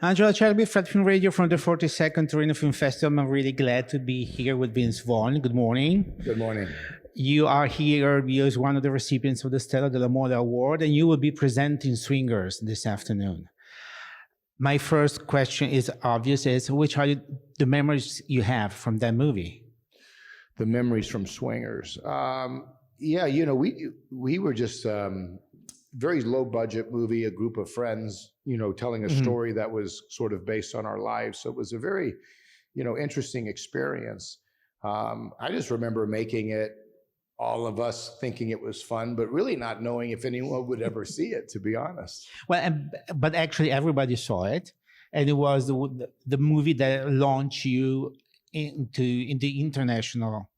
Angelo Acerbi, Fred Film Radio from the 42nd Torino Film Festival. I'm really glad to be here with Vince Vaughn. Good morning. Good morning. You are here as one of the recipients of the STELLA DELLA MOLE Award, and you will be presenting Swingers this afternoon. My first question is obvious, is which are the memories you have from that movie? The memories from Swingers. Yeah, you know, we were just very low budget movie, a group of friends, you know, telling a story that was sort of based on our lives. So it was a very, you know, interesting experience. I just remember making it, all of us thinking it was fun, but really not knowing if anyone would ever see it, to be honest. Well, but actually everybody saw it, and it was the movie that launched you in the international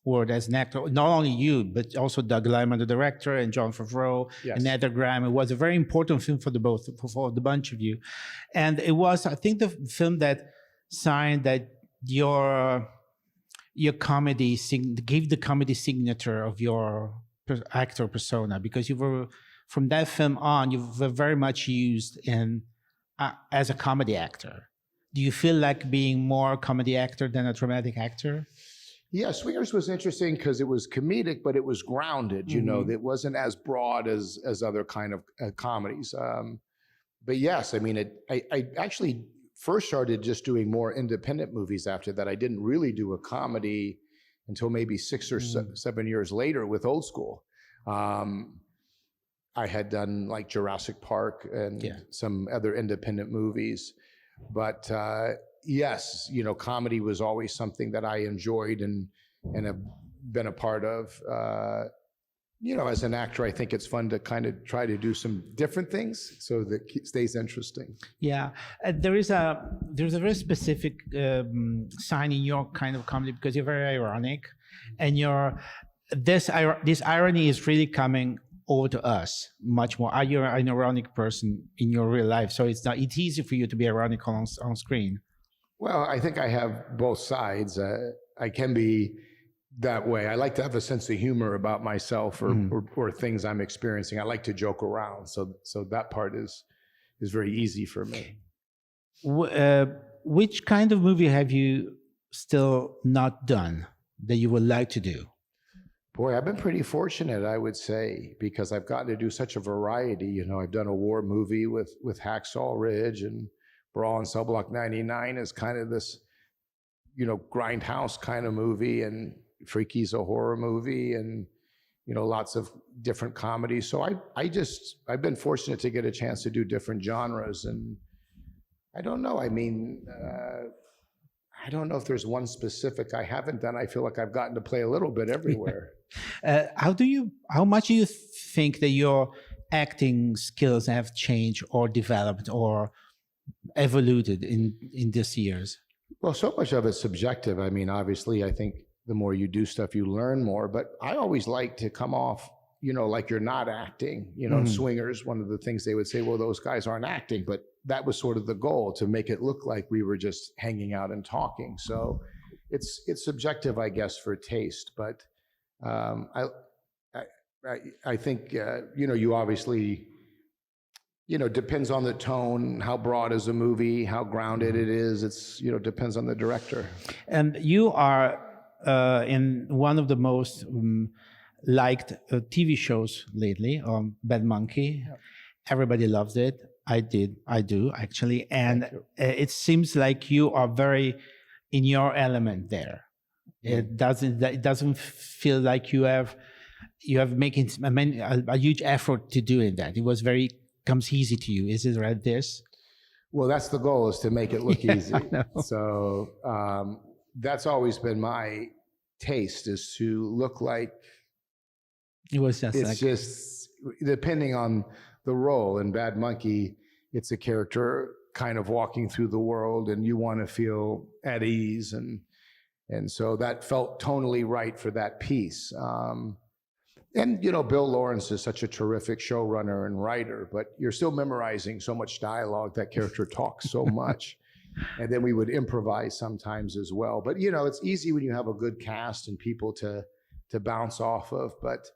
world as an actor. Not only you, but also Doug Liman, the director, and John Favreau, Yes. and Heather Graham. It was a very important film for the bunch of you, and it was, I think, the film that signed that your comedy gave the comedy signature of your actor persona, because you were, from that film on, you were very much used in as a comedy actor. Do you feel like being more a comedy actor than a dramatic actor? Yeah, Swingers was interesting because it was comedic, but it was grounded. You know, it wasn't as broad as other kind of comedies. But yes, I mean, I actually first started just doing more independent movies after that. I didn't really do a comedy until maybe 6 or 7 years later with Old School. I had done like Jurassic Park and some other independent movies. But yes, you know, comedy was always something that I enjoyed and have been a part of. You know, as an actor, I think it's fun to kind of try to do some different things so that it stays interesting. Yeah, there's a very specific sign in your kind of comedy, because you're very ironic, and this irony is really coming over to us much more. Are you an ironic person in your real life? So it's easy for you to be ironic on screen. Well, I think I have both sides. I can be that way. I like to have a sense of humor about myself or things I'm experiencing. I like to joke around. So that part is very easy for me. Which kind of movie have you still not done that you would like to do? Boy, I've been pretty fortunate, I would say, because I've gotten to do such a variety. You know, I've done a war movie with Hacksaw Ridge, and Brawl in Cell Block 99 is kind of this, you know, grindhouse kind of movie, and Freaky's a horror movie, and, you know, lots of different comedies. So I've been fortunate to get a chance to do different genres, and I don't know. I mean, I don't know if there's one specific I haven't done. I feel like I've gotten to play a little bit everywhere. How much do you think that your acting skills have changed or developed or evolved in these years? Well, so much of it's subjective. I mean, obviously, I think the more you do stuff, you learn more. But I always like to come off, you know, like you're not acting. You know, in Swingers, one of the things they would say, well, those guys aren't acting. But that was sort of the goal, to make it look like we were just hanging out and talking. So it's subjective, I guess, for taste. But I think, you know, you obviously, you know, depends on the tone, how broad is a movie, how grounded it is. It's, you know, depends on the director. And you are in one of the most liked TV shows lately, Bad Monkey. Yep. Everybody loves it. I do actually. And it seems like you are very in your element there. It doesn't feel like you have making a huge effort to doing that. It was comes easy to you. Is it right? This? Well, that's the goal, is to make it look easy. So that's always been my taste, is to look like it was just it's just depending on the role. In Bad Monkey, it's a character kind of walking through the world, and you want to feel at ease, and so that felt tonally right for that piece. And, you know, Bill Lawrence is such a terrific showrunner and writer, but you're still memorizing so much dialogue. That character talks so much. And then we would improvise sometimes as well. But, you know, it's easy when you have a good cast and people to bounce off of. But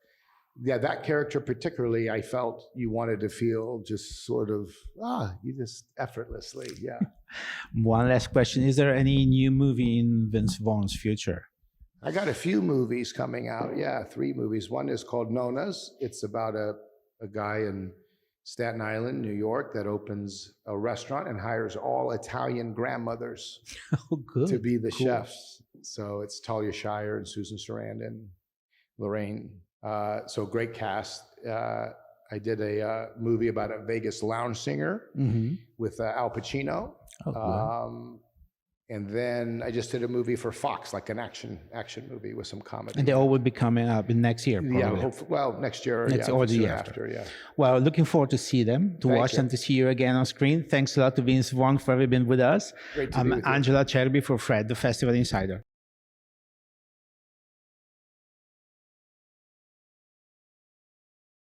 yeah, that character particularly, I felt you wanted to feel just sort of, you just effortlessly, yeah. One last question. Is there any new movie in Vince Vaughn's future? I got a few movies coming out. Yeah, 3 movies. One is called Nona's. It's about a guy in Staten Island, New York, that opens a restaurant and hires all Italian grandmothers to be the chefs. So it's Talia Shire and Susan Sarandon, Lorraine. So great cast. I did a movie about a Vegas lounge singer with Al Pacino. And then I just did a movie for Fox, like an action movie with some comedy. And they all will be coming up in next year, probably. Yeah, well, next year. Or the year after. Yeah. Well, looking forward to see them, to watch them, to see you again on screen. Thanks a lot to Vince Vaughn for having been with us. Great to be with you. Angelo Acerbi for Fred, the Festival Insider.